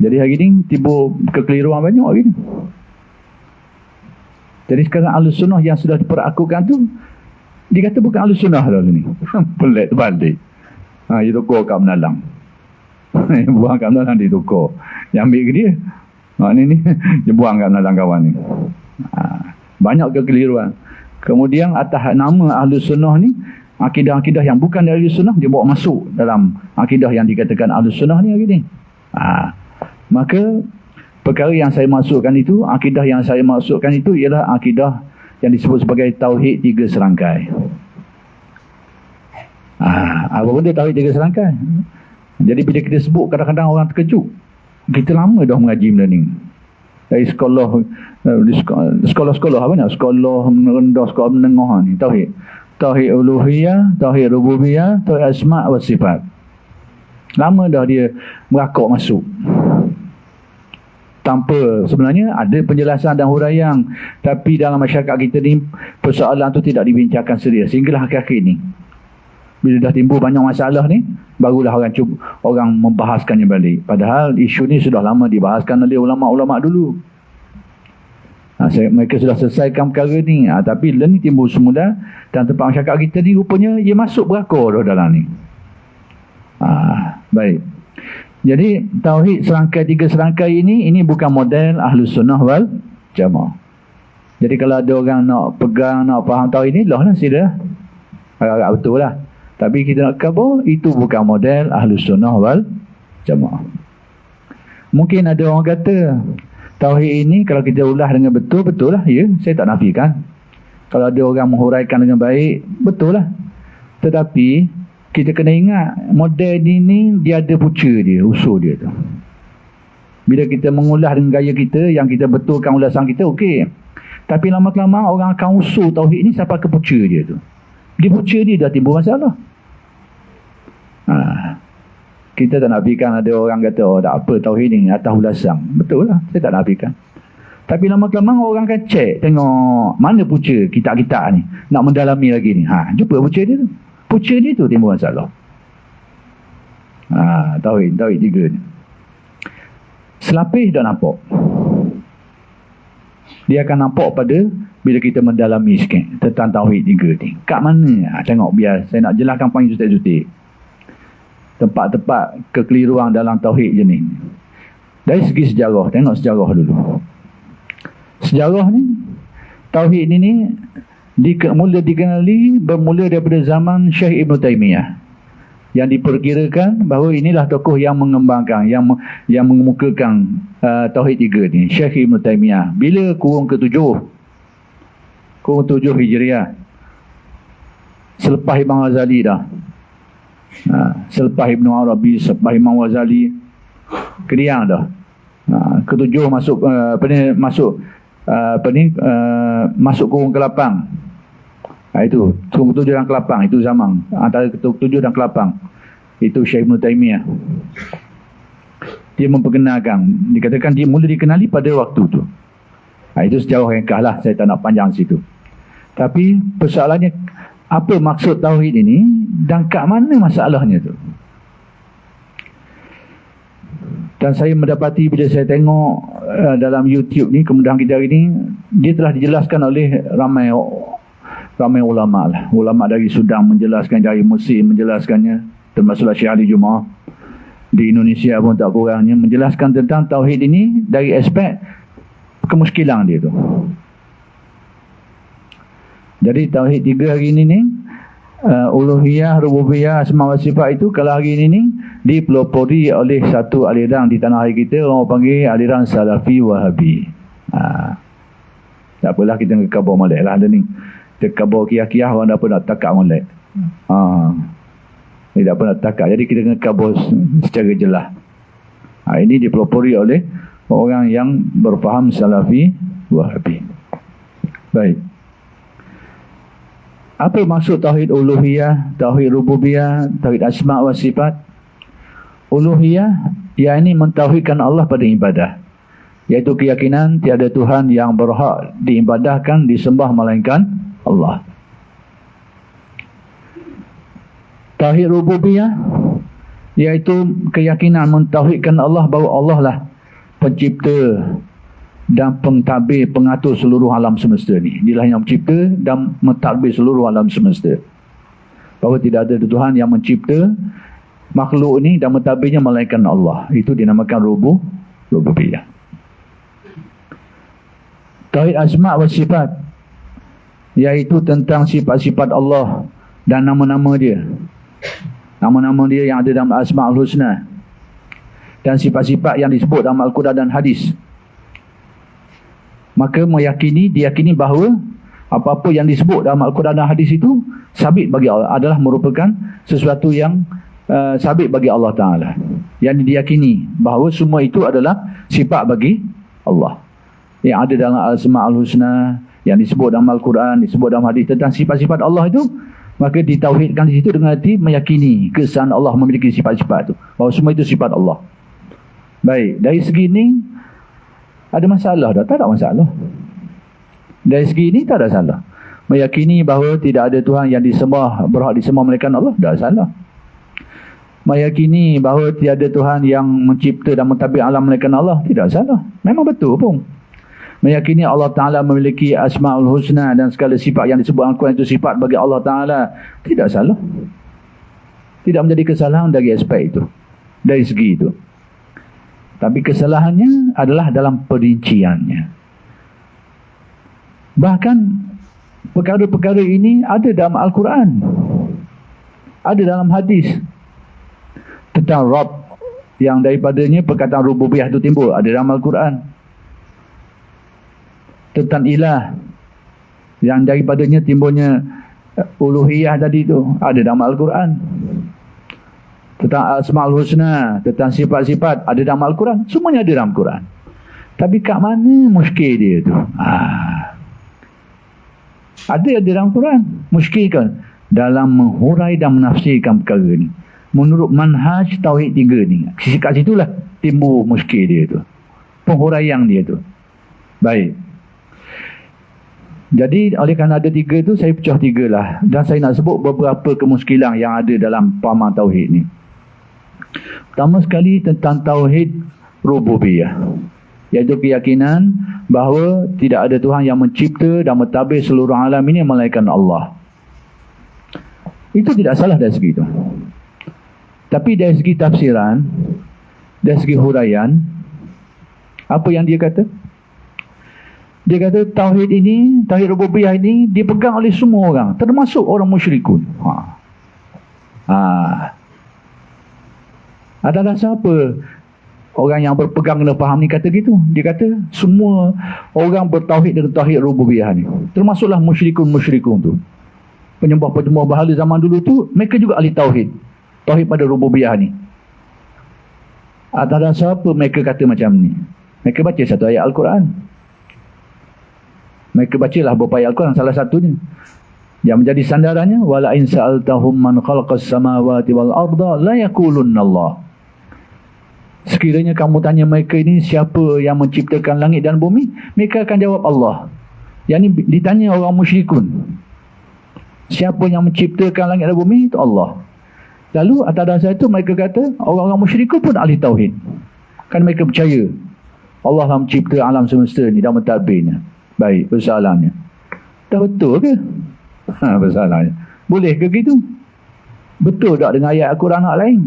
Jadi hari ni timbul kekeliruan banyak hari ni. Jadi sekarang Ahlus Sunnah yang sudah diperakukan tu, dia kata bukan Ahlus Sunnah dah ni. Pelik terbalik. Dia tukar kat menalang. Buang kat menalang dia tukar. Yang ambil ke dia. Ni dia buang kat menalang kawan ni. Banyak kekeliruan. Kemudian atas nama Ahlus Sunnah ni, akidah-akidah yang bukan dari Ahlus Sunnah dia bawa masuk dalam akidah yang dikatakan Ahlus Sunnah ni hari ni. Maka perkara yang saya masukkan itu, akidah yang saya masukkan itu ialah akidah yang disebut sebagai Tauhid 3 serangkai. Apa benda Tauhid 3 serangkai? Jadi bila kita sebut, kadang-kadang orang terkejut. Kita lama dah mengaji benda ni. Dari sekolah-sekolah apa ni? Sekolah rendah, sekolah menengah ni. Tauhid. Tauhid uluhiyah, Tauhid rububiyah, Tauhid asma' wa sifat. Lama dah dia merakok masuk. Tanpa sebenarnya ada penjelasan dan huraian, tapi dalam masyarakat kita ni persoalan tu tidak dibincangkan serius sehinggalah akhir-akhir ni. Bila dah timbul banyak masalah ni, barulah orang membahaskannya balik. Padahal isu ni sudah lama dibahaskan oleh ulama-ulama dulu. Mereka sudah selesaikan perkara ni. Tapi bila ni timbul semula dan tempat masyarakat kita ni rupanya ia masuk berakor dalam ni. Baik. Jadi Tauhid serangkai 3 serangkai ini bukan model Ahlus Sunnah wal Jamaah. Jadi kalau ada orang nak pegang, nak faham Tauhid ni, lah sila. Agak-agak betul lah. Tapi kita nak khabar, itu bukan model Ahlus Sunnah wal Jamaah. Mungkin ada orang kata, Tauhid ini kalau kita ulah dengan betul lah. Ya, saya tak nafikan. Kalau ada orang menghuraikan dengan baik, betul lah. Tetapi kita kena ingat, model ini dia ada punca dia, usul dia tu. Bila kita mengulas dengan gaya kita, yang kita betulkan ulasan kita, okey. Tapi lama-kelamaan orang akan usul Tauhid ni sampai ke punca dia tu. Di punca dia dah timbul masalah. Kita tak nafikan ada orang kata, tak apa Tauhid ni atas ulasan. Betul lah, saya tak nafikan. Tapi lama-kelamaan orang akan cek, tengok mana punca kitab-kitab ni, nak mendalami lagi ni. Jumpa punca dia tu. Punca dia tu timbul masalah. Tauhid 3 ni. Selapis dah nampak. Dia akan nampak pada bila kita mendalami sikit tentang Tauhid 3 ni. Kat mana? Tengok biar saya nak jelaskan poin jutik-jutik. Tempat-tempat kekeliruan dalam Tauhid je ni. Dari segi sejarah, tengok sejarah dulu. Sejarah ni, Tauhid ni mula dikenali bermula daripada zaman Syekh Ibn Taymiyah, yang diperkirakan bahawa inilah tokoh yang mengembangkan, yang mengemukakan Tauhid 3 ni, Syekh Ibn Taymiyah. Bila kurun ke-7 Hijriah, selepas Imam Ghazali dah, selepas Ibn Arabi, selepas Imam Ghazali, keriang dah. Ke-7 masuk kurun ke-8. Itu kurun ke-7 dan ke-8, itu zaman antara ke-7 dan ke-8. Itu Syekh Ibn Taymiyah. Dia memperkenalkan, dikatakan dia mula dikenali pada waktu tu. Itu sejarah ringkas lah, saya tak nak panjang situ. Tapi persoalannya, apa maksud Tauhid ini dan kat mana masalahnya tu? Dan saya mendapati bila saya tengok dalam YouTube ni, kemudahan kita hari ni, dia telah dijelaskan oleh ramai ulama lah. Ulama dari Sudan menjelaskan, dari Mesir menjelaskannya, termasuklah Syekh Ali Jumaah. Di Indonesia pun tak kurangnya menjelaskan tentang Tauhid ini dari aspek kemuskilan dia tu. Jadi Tauhid 3 hari ini ni, uluhiyah, rububiyah, asma wa sifat itu kalau hari ini ni dipelopori oleh satu aliran di tanah air kita, orang panggil aliran Salafi Wahabi. Tak apalah, kita nak kabar molek lah ada ni. Kita kabar kiyah-kiyah, orang dah pun nak takak molek. Dia tak pun nak takak. Jadi kita kena kabar secara jelas. Ini dipelopori oleh orang yang berfaham Salafi Wahabi. Baik. Apa maksud Tauhid uluhiyah, Tauhid rububiyah, Tauhid asma wa sifat? Uluhiyah, yakni mentauhidkan Allah pada ibadah, iaitu keyakinan tiada Tuhan yang berhak diibadahkan, disembah melainkan Allah. Tauhid rububiyah, iaitu keyakinan mentauhidkan Allah bahawa Allah lah pencipta dan pentadbir pengatur seluruh alam semesta ni. Dialah yang mencipta dan mentadbir seluruh alam semesta. Bahawa tidak ada Tuhan yang mencipta makhluk ni dan mentadbirnya melainkan Allah. Itu dinamakan rububiyah. Tauhid asma' wa sifat, iaitu tentang sifat-sifat Allah dan nama-nama dia. Nama-nama dia yang ada dalam Asma'ul Husna dan sifat-sifat yang disebut dalam Al-Quran dan hadis. Maka diyakini bahawa apa-apa yang disebut dalam Al-Quran dan hadis itu sabit bagi Allah, adalah merupakan sesuatu yang sabit bagi Allah Ta'ala. Yang diyakini bahawa semua itu adalah sifat bagi Allah yang ada dalam Asma'ul Husna, yang disebut dalam Al-Quran, disebut dalam hadis tentang sifat-sifat Allah itu. Maka ditauhidkan di situ dengan arti meyakini kesan Allah memiliki sifat-sifat itu, bahawa semua itu sifat Allah. Baik, dari segi ini ada masalah dah? Tak ada masalah. Dari segi ini tak ada salah. Meyakini bahawa tidak ada Tuhan yang disembah, berhak disembah melainkan Allah, tak ada salah. Meyakini bahawa tiada Tuhan yang mencipta dan mentadbir alam melainkan Allah, tidak salah. Memang betul pun. Meyakini Allah Ta'ala memiliki Asma'ul Husna dan segala sifat yang disebut Al-Quran itu sifat bagi Allah Ta'ala, tidak salah. Tidak menjadi kesalahan dari aspek itu, dari segi itu. Tapi kesalahannya adalah dalam perinciannya. Bahkan perkara-perkara ini ada dalam Al-Quran, ada dalam hadis. Tentang Rabb, yang daripadanya perkataan rububiyah itu timbul, ada dalam Al-Quran. Tentang ilah, yang daripadanya timbulnya uluhiyah tadi itu, ada dalam Al-Quran. Tentang Asma'ul Husna, tentang sifat-sifat, ada dalam Al-Quran. Semuanya ada dalam Al-Quran. Tapi kat mana muskil dia tu? Ada dalam Al-Quran. Muskil kan? Dalam menghurai dan menafsirkan perkara ni. Menurut manhaj Tauhid 3 ni. Kat situlah timbul muskil dia tu. Penghuraian dia tu. Baik. Jadi oleh kerana ada 3 tu, saya pecah 3 lah. Dan saya nak sebut beberapa kemuskilan yang ada dalam pahaman Tauhid ni. Pertama sekali tentang Tauhid Rububiyah, iaitu keyakinan bahawa tidak ada Tuhan yang mencipta dan mentadbir seluruh alam ini melainkan Allah. Itu tidak salah dari segi itu. Tapi dari segi tafsiran, dari segi huraian, apa yang dia kata? Dia kata Tauhid ini, Tauhid Rububiyah ini dipegang oleh semua orang, termasuk orang musyrikun. Ada dasar apa orang yang berpegang kena faham ni kata gitu? Dia kata semua orang bertauhid dengan Tauhid Rububiyah ni, termasuklah musyrikun tu. Penyembah-penyembah berhala zaman dulu tu, mereka juga ahli Tauhid. Tauhid pada Rububiyah ni. Atas dasar apa mereka kata macam ni? Mereka baca satu ayat Al-Quran. Mereka bacalah beberapa ayat Al-Quran, salah satunya yang menjadi sandarannya, wala in sa'altahum man khalaqas samawati wal arda la yaqulunna Allah. Sekiranya kamu tanya mereka ini siapa yang menciptakan langit dan bumi, mereka akan jawab Allah. Yang ni ditanya orang musyrikun, siapa yang menciptakan langit dan bumi? Itu Allah. Lalu atas dasar itu mereka kata orang-orang musyrikun pun ahli tauhid. Kan mereka percaya Allah yang mencipta alam semesta ni dan mentadbirnya. Baik, persoalannya, tak betul ke? Persoalannya, boleh ke gitu? Betul tak dengan ayat Al-Quran lain?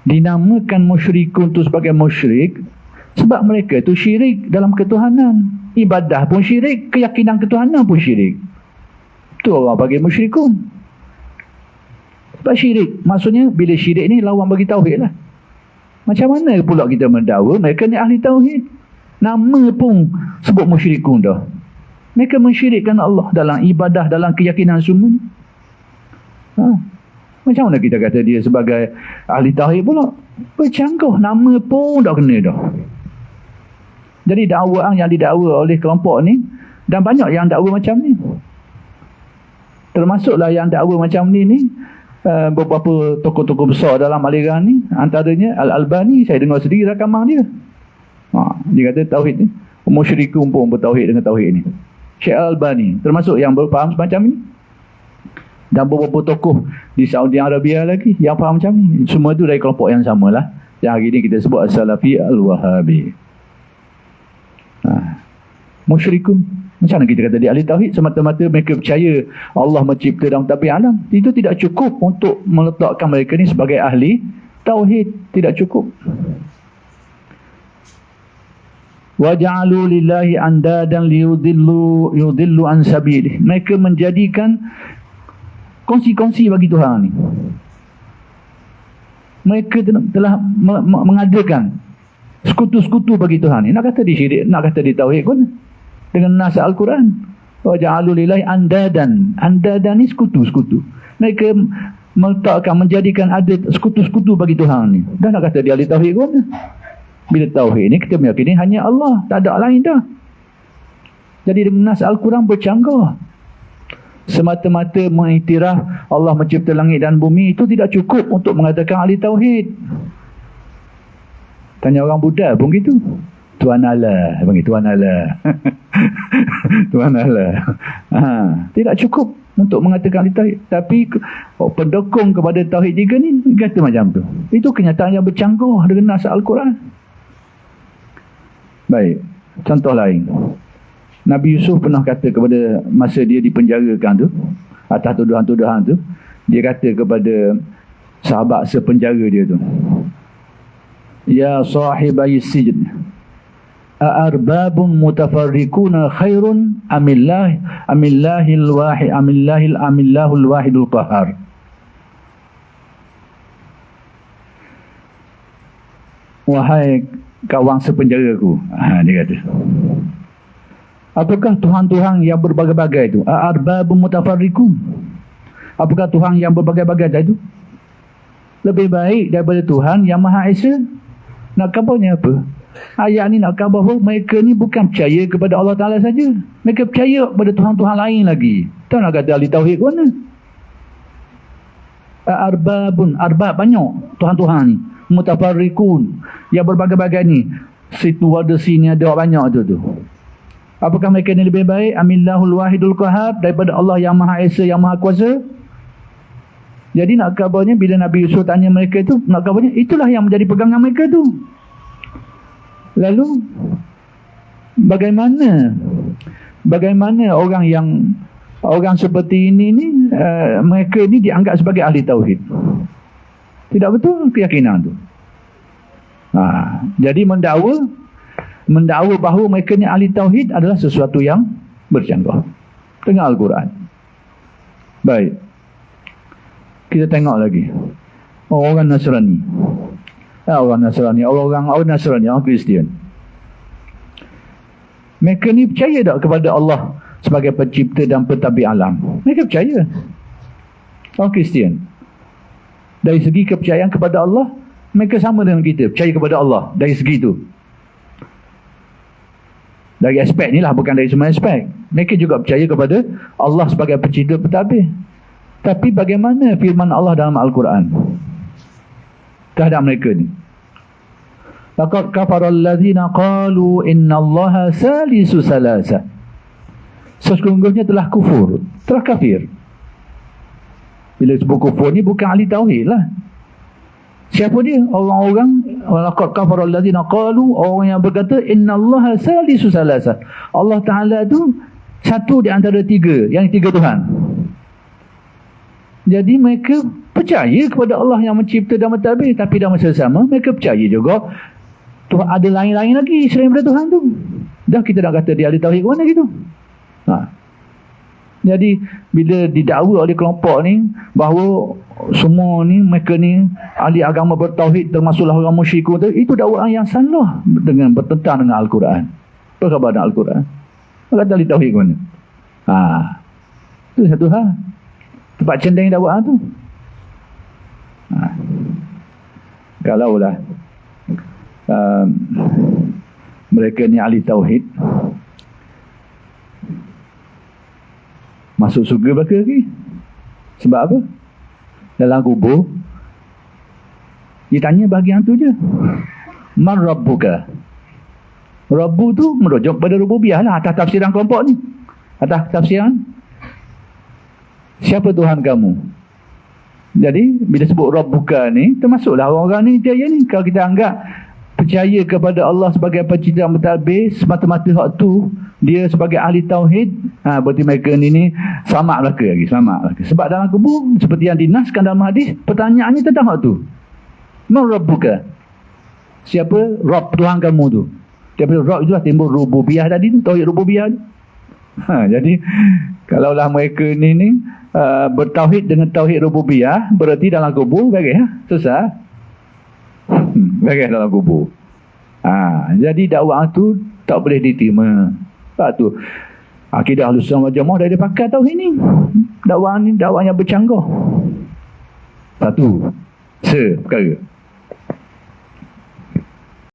Dinamakan musyrikun tu sebagai musyrik sebab mereka tu syirik dalam ketuhanan. Ibadah pun syirik, keyakinan ketuhanan pun syirik. Tu orang bagi musyrikun. Sebab syirik, maksudnya bila syirik ni lawan bagi tauhid lah. Macam mana pula kita mendakwa mereka ni ahli tauhid? Nama pun sebut musyrikun dah. Mereka mensyirikkan Allah dalam ibadah, dalam keyakinan semua. Macam mana kita kata dia sebagai ahli tauhid pula? Bercanggah, nama pun dah kena dah. Jadi dakwaan yang didakwa oleh kelompok ni, dan banyak yang dakwa macam ni. Termasuklah yang dakwa macam ni beberapa tokoh-tokoh besar dalam aliran ni. Antaranya Al-Albani, saya dengar sendiri rakaman dia. Dia kata tauhid ni, musyrikun pun bertauhid dengan tauhid ni. Syekh Al-Albani termasuk yang berfaham semacam ni. Dan beberapa tokoh di Saudi Arabia lagi yang faham macam ni. Semua tu dari kelompok yang samalah. Yang hari ni kita sebut As-Salafi Al-Wahabi. Musyrikun. Macam mana kita kata dia ahli tauhid? Semata-mata mereka percaya Allah mencipta dan mentadbir alam. Itu tidak cukup untuk meletakkan mereka ni sebagai ahli tauhid. Tidak cukup. وَجَعَلُوا لِلَّهِ أَنْدَادًا لِيُضِلُّوا عَنْ سَبِيلِهِ. Mereka menjadikan kongsi-kongsi bagi Tuhan ni. Mereka telah mengadakan sekutu-sekutu bagi Tuhan ni. Nak kata di syirik, nak kata di tauhid pun dengan nas Al-Quran. وَجَعَلُوا لِلَّهِ أَنْدَادًا. Andadan ni sekutu-sekutu. Mereka meletakkan, menjadikan ada sekutu-sekutu bagi Tuhan ni. Dan nak kata dia ahli tauhid pun. Bila tauhid ni kita meyakini hanya Allah, tak ada lain dah. Jadi dengan nas Al-Quran bercanggah. Semata-mata mengiktiraf Allah mencipta langit dan bumi itu tidak cukup untuk mengatakan ahli tauhid. Tanya orang Buddha pun gitu. Tuhan Allah, panggil Tuhan Allah. Tuhan Allah. Tidak cukup untuk mengatakan ahli tauhid. Tapi pendukung kepada tauhid juga ni kata macam tu. Itu kenyataan yang bercanggah dengan nas Al-Quran. Baik, contoh lain. Nabi Yusuf pernah kata kepada masa dia dipenjarakan tu, atas tuduhan-tuduhan tu, dia kata kepada sahabat sepenjara dia tu, Ya sahibai sijn, a'arbabun mutafarrikuna khairun amillahil wahidul qahar. Wahai kawan sepenjaraku, dia kata, apakah Tuhan-Tuhan yang berbagai-bagai itu? Arbabun mutafarrikun. Apakah Tuhan yang berbagai-bagai itu lebih baik daripada Tuhan yang Maha Esa? Nak khabarnya apa? Ayat ni nak khabar bahawa mereka ni bukan percaya kepada Allah Ta'ala saja. Mereka percaya kepada Tuhan-Tuhan lain lagi. Tak nak kata ahli tauhid ke mana? Arbabun, arbab banyak Tuhan-Tuhan ni. Mutafarrikun, yang berbagai-bagai ni. Situ ada, sini ada, banyak tu. Apakah mereka ni lebih baik? Amillahul wahidul qahar, daripada Allah yang Maha Esa, yang Maha Kuasa. Jadi nak khabarnya bila Nabi Yusuf tanya mereka tu, nak khabarnya itulah yang menjadi pegangan mereka tu. Lalu bagaimana orang seperti ini ni mereka ni dianggap sebagai ahli tauhid? Tidak betul keyakinan tu. Jadi mendakwa bahawa mereka ni ahli tauhid adalah sesuatu yang bercanggah dengan Al-Quran. Baik, kita tengok lagi orang Nasrani. Orang Nasrani, orang Kristian. Mereka ni percaya tak kepada Allah sebagai pencipta dan pentadbir alam? Mereka percaya. Orang Kristian, dari segi kepercayaan kepada Allah, mereka sama dengan kita, percaya kepada Allah dari segi itu. Dari aspek ni lah, bukan dari semua aspek. Mereka juga percaya kepada Allah sebagai pencipta pentadbir. Tapi bagaimana firman Allah dalam Al-Quran terhadap mereka ni? Laqad kafara allazina qalu innallaha salisu salasa. Sesungguhnya telah kufur, telah kafir. Bila sebut kufur ni bukan ahli tauhid lah. Siapa dia? Orang-orang laqad kafara allazina qalu, orang yang berkata innallaha salisu salasa. Allah Ta'ala tu satu di antara tiga, yang tiga Tuhan. Jadi mereka percaya kepada Allah yang mencipta dan mentadbir, tapi dalam masa sama mereka percaya juga Tuhan ada lain-lain lagi selain daripada Tuhan tu. Dah kita nak kata dia ahli tauhid ke mana gitu. Jadi bila didakwa oleh kelompok ni bahawa semua ni mereka ni ahli agama bertauhid, termasuklah orang musyrikun tu, itu dakwaan yang salah dengan bertentang dengan Al-Quran. Apa khabar dengan Al-Quran? Kata ahli tauhid ke mana? Itu satu hal. Tempat cendeng dakwaan tu. Kalaulah mereka ni ahli tauhid, masuk surga belaka lagi. Sebab apa? Dalam kubur ditanya bahagian tu je. Man rabbuka? Rabbu tu merujuk pada rububiyah lah, atas tafsiran kelompok ni. Atas tafsiran Siapa Tuhan kamu? Jadi bila sebut Rabbuka ni, termasuklah orang ni dia ni. Kalau kita anggap percaya kepada Allah sebagai pencipta mentadbir semata-mata hak tu, dia sebagai ahli tauhid, berarti mereka ni selamat belaka lagi, selamat belaka. Sebab dalam kubur seperti yang dinaskan dalam hadis, pertanyaannya tentang hak tu. Man Rabbuka? Siapa Rabb Tuhan kamu tu? Daripada Rabb itulah timbul rububiyah tadi tu, tauhid rububiyah tu. Jadi kalaulah mereka ni bertauhid dengan tauhid rububiyah, berarti dalam kubur beres, susah. Beres dalam kubur. Jadi dakwah tu tak boleh diterima. Sebab tu akidah Ahlussunnah wal Jamaah dah ada pakat tauhid ni. Dakwah ni dakwah yang bercanggah. Satu perkara.